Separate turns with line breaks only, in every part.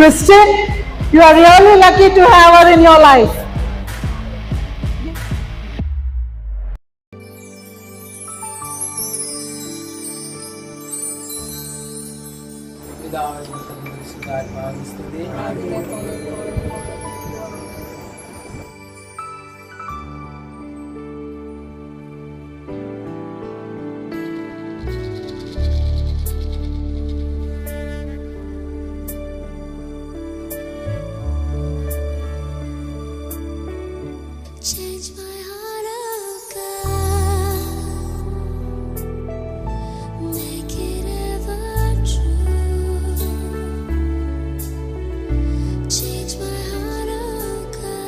Christian, you are really lucky to have her in your life.
Change my heart, oh God, make it ever true. Change my heart, oh God,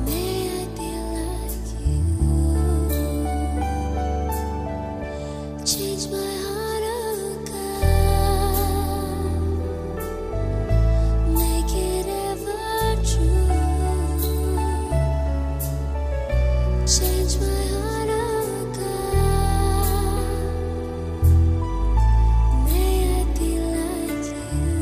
may I be like you. Change my heart, oh God, make it ever true. Change my heart, oh God, may I be like you.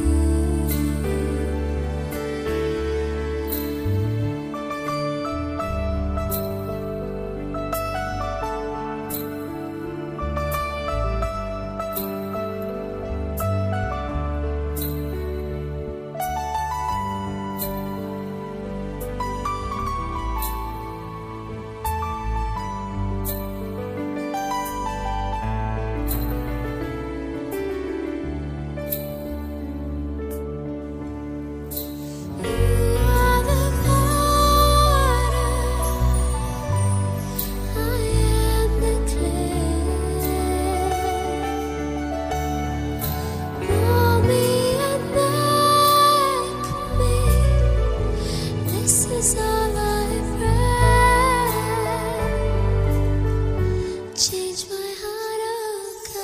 Change my heart, oh God,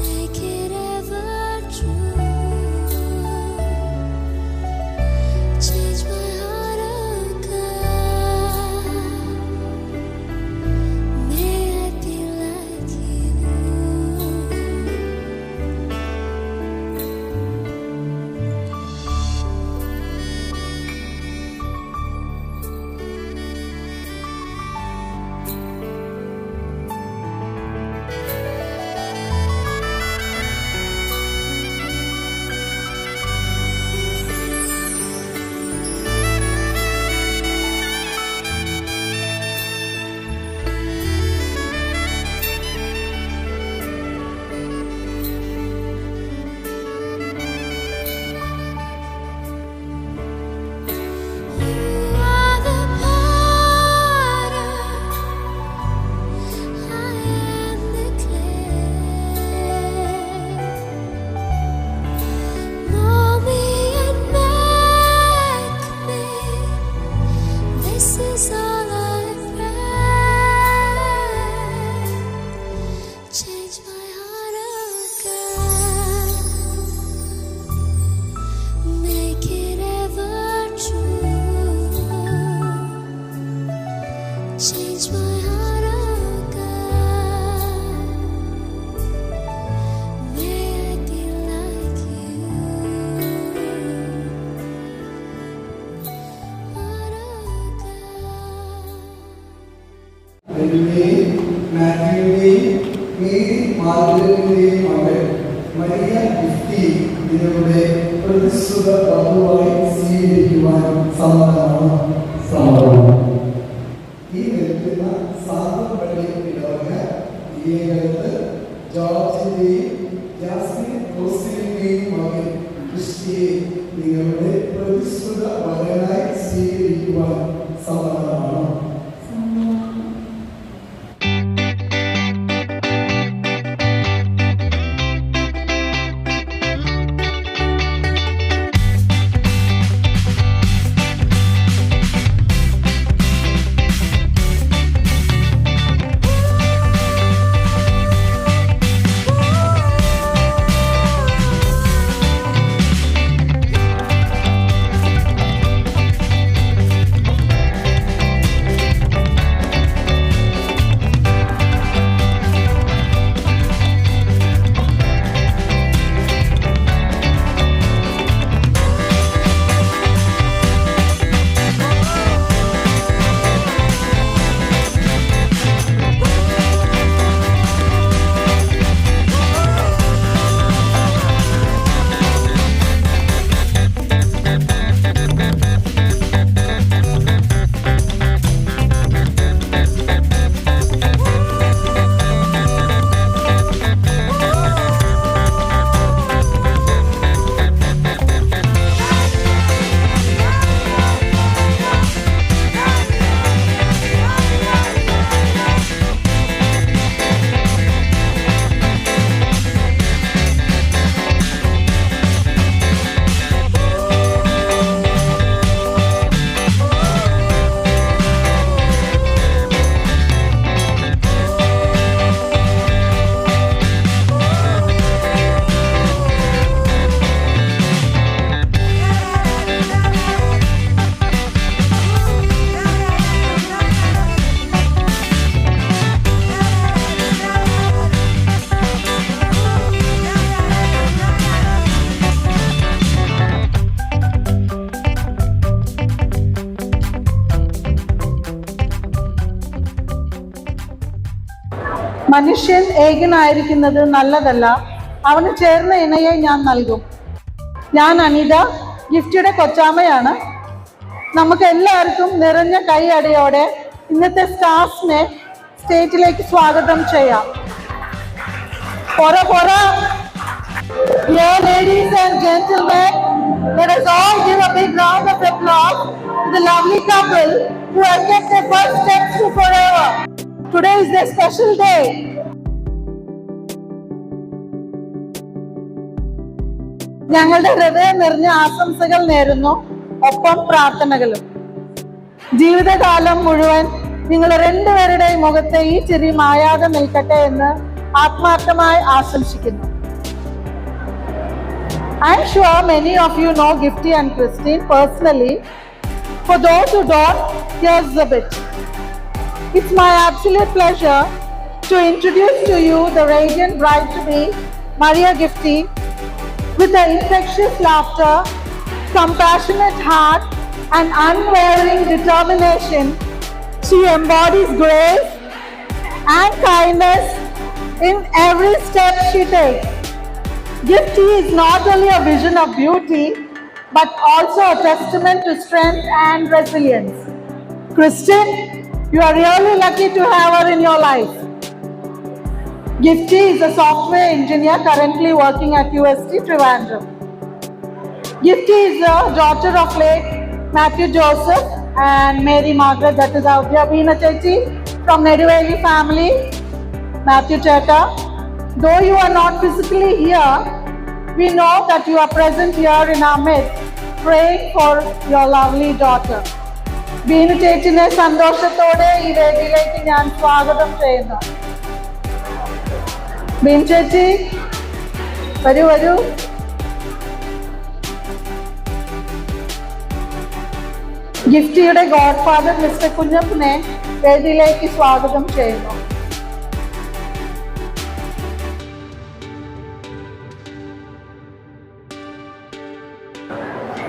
make it ever true. Change my heart, oh God, may I be like you. Change my heart, oh God, make it ever true. Change my heart, oh God, may I be like you. Heart, oh God.
Maryuടെയും മാത്യുവിന്റെയും Mary മാർഗരറ്റിന്റെയും മകൾ Maria Gifty ഇതിലൂടെ പ്രതിഷ്ഠിത വധുവായി സ്വീകരിക്കുവാൻ സമ്മതമാണ്. ഈ നിൽക്കുന്ന സാധുപള്ളി ഇടവക ഈ കാലത്ത് ജോർജിന്റെയും ജാസ്മിൻ റോസിന്റെയും മകൻ ക്രിസ്റ്റിയെ നിങ്ങളുടെ പ്രതിഷ്ഠിത മകനായി സ്വീകരിക്കുവാൻ സമ്മതമാണ്.
മനുഷ്യൻ ഏകനായിരിക്കുന്നത് നല്ലതല്ല, അവന് ചേർന്ന ഇണയെ ഞാൻ നൽകും. ഞാൻ അനിത, ഗിഫ്റ്റിയുടെ കൊച്ചാമ്മയാണ്. നമുക്ക് എല്ലാവർക്കും നിറഞ്ഞ കൈയടിയോടെ ഇന്നത്തെ സ്റ്റാർസിനെ സ്റ്റേജിലേക്ക് സ്വാഗതം ചെയ്യാം. Yeah, ladies and gentlemen, let us all give a big round of applause to the lovely couple who have kept their first steps to forever. Today is their special day. ഞങ്ങളുടെ ഹൃദയം നിറഞ്ഞ ആശംസകൾ നേരുന്നു, ഒപ്പം പ്രാർത്ഥനകളും. ജീവിതകാലം മുഴുവൻ നിങ്ങൾ രണ്ടുപേരുടെയും മുഖത്തെ ഈ ചിരി മായാതെ നിൽക്കട്ടെ എന്ന് ആത്മാർത്ഥമായി ആശംസിക്കുന്നു. I'm sure many of you know Gifty and Christine personally. For those who don't, here's a bit. It's my absolute pleasure to introduce to you the radiant bride-to-be, Maria Gifty. With her infectious laughter, compassionate heart, and unwavering determination, she embodies grace and kindness in every step she takes. Gifty is not only a vision of beauty, but also a testament to strength and resilience. Christine, you are really lucky to have her in your life. Gifty is a software engineer currently working at UST Trivandrum. Gifty is the daughter of late Matthew Joseph and Mary Margaret, that is our Veena Chechi from Nediveli family. Matthew Cheta, though you are not physically here, we know that you are present here in our midst, praying for your lovely daughter. Veena Chechine സന്തോഷത്തോടെ ഈ വേദിയിലേക്ക് ഞാൻ സ്വാഗതം ചെയ്യുന്നു. Been ചേച്ചി, വരൂ വരൂ. ഗിഫ്റ്റിയുടെ God father mister കുഞ്ഞപ്പനെ വേദിയിലേക്ക് സ്വാഗതം ചെയ്യുന്നു.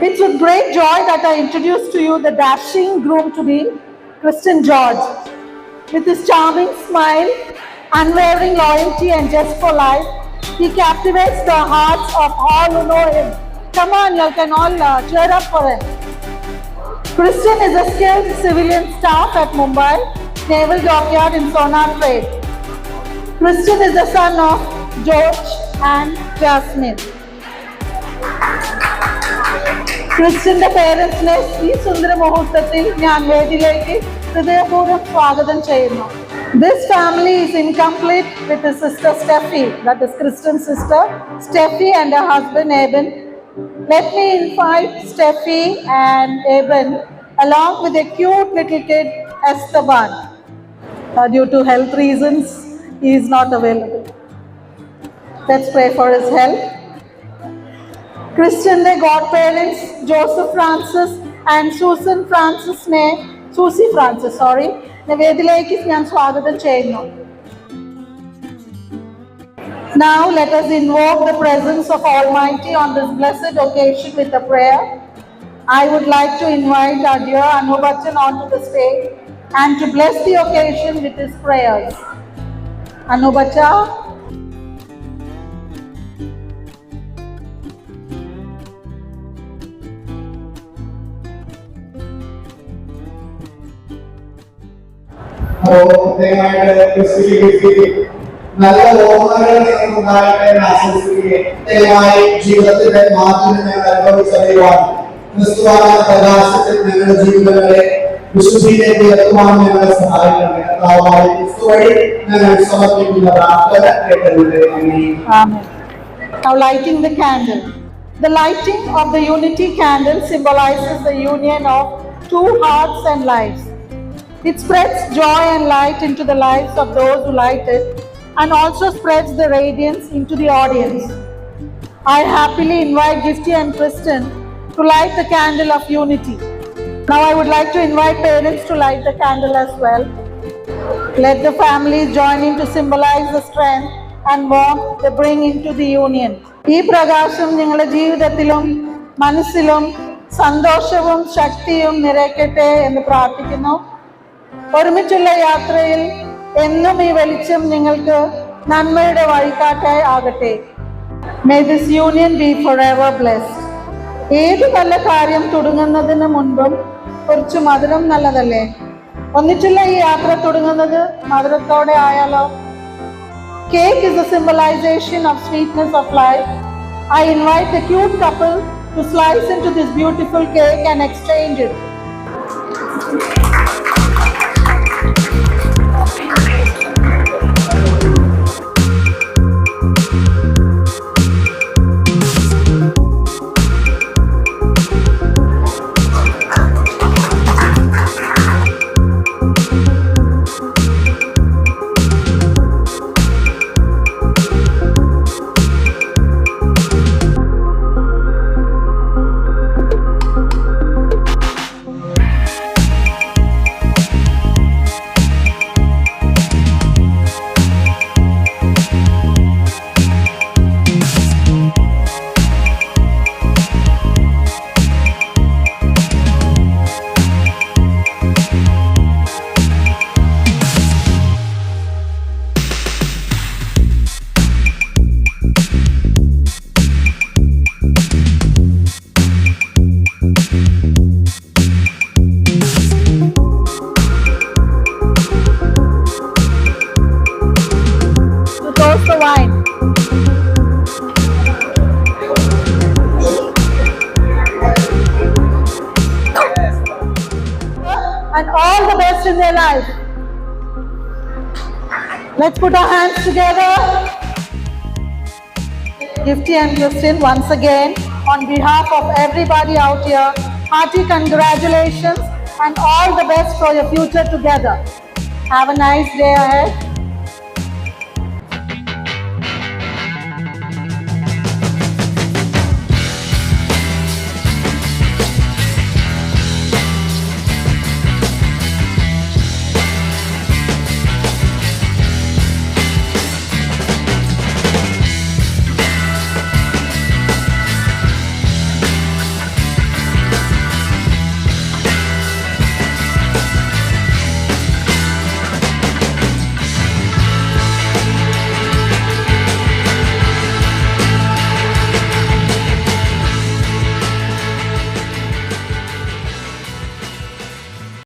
It's with great joy that I introduce to you the dashing groom-to-be, Christian George. With his charming smile, unwavering loyalty and zest for life, he captivates the hearts of all who know him. Come on, you can all cheer up for him. Christian is a skilled civilian staff at Mumbai Naval Dockyard in Sonar Trade. Christian is the son of George and Jasmine. ക്രിസ്റ്റിന്റെ പേരൻസിനെ ഈ സുന്ദര മുഹൂർത്തത്തിൽ ഞാൻ വേദിയിലേക്ക് ഹൃദയപൂർവ്വം സ്വാഗതം ചെയ്യുന്നു. This family is incomplete with his sister Steffi, that is Christian's sister Steffi and her husband Eben. Let me invite Steffi and Eben along with a cute little kid Esteban. Due to health reasons, he is not available. Let's pray for his health. Christian's godparents Joseph Francis and Susie Francis, വേദിയിലേക്ക് ഞാൻ സ്വാഗതം ചെയ്യുന്നു. Now let us invoke the presence of Almighty on this blessed occasion with a prayer. I would like to invite our dear Anu Bachchan onto the stage and to bless the occasion with his prayers. Anu Bachchan.
നല്ല ഓർമ്മകൾ നിങ്ങൾക്കുണ്ടാകട്ടെ എന്ന് ആശംസിക്കുകയും ദയവായി ജീവിതത്തിന്റെ മാറ്റം ഞങ്ങൾ അനുഭവിച്ചറിയുവാൻ ക്രിസ്തുവായ പ്രകാശത്തിൽ ഞങ്ങളുടെ ജീവിതങ്ങളെ വിശുദ്ധിയിലേക്ക് എത്തുവാൻ ഞങ്ങളെ സഹായിക്കണമേ. കർത്താവായ ക്രിസ്തു വഴി ഞങ്ങൾ സമർപ്പിക്കുന്ന പ്രാർത്ഥന കേട്ടതിന്റെ നന്ദി.
Amen. Now lighting the candle. The lighting of the unity candle symbolizes the union of two hearts and lives. It spreads joy and light into the lives of those who light it, and also spreads the radiance into the audience. I happily invite Gifty and Kristen to light the candle of unity. Now I would like to invite parents to light the candle as well. Let the families join in to symbolize the strength and warmth they bring into the union. ഈ പ്രകാശം നിങ്ങളുടെ ജീവിതത്തിലും മനസ്സിലും സന്തോഷവും ശക്തിയും നിറയ്ക്കട്ടെ എന്ന് പ്രാർത്ഥിക്കുന്നു. ഒരുമിച്ചുള്ള യാത്രയിൽ എന്നും ഈ വെളിച്ചം നിങ്ങൾക്ക് നന്മയുടെ വഴികാട്ടായി ആകട്ടെ. May this union be forever blessed. ഏത് നല്ല കാര്യം തുടങ്ങുന്നതിന് മുൻപും കുറച്ച് മധുരം നല്ലതല്ലേ? ഒന്നിച്ചുള്ള ഈ യാത്ര തുടങ്ങുന്നത് മധുരത്തോടെ ആയാലോ? Cake is a symbolization of sweetness of life. I invite the cute couple to slice into this beautiful cake and exchange it. Toast the wine. And all the best in their life. Let's put our hands together. Gifty and Christine, once again, on behalf of everybody out here, hearty congratulations and all the best for your future together. Have a nice day ahead.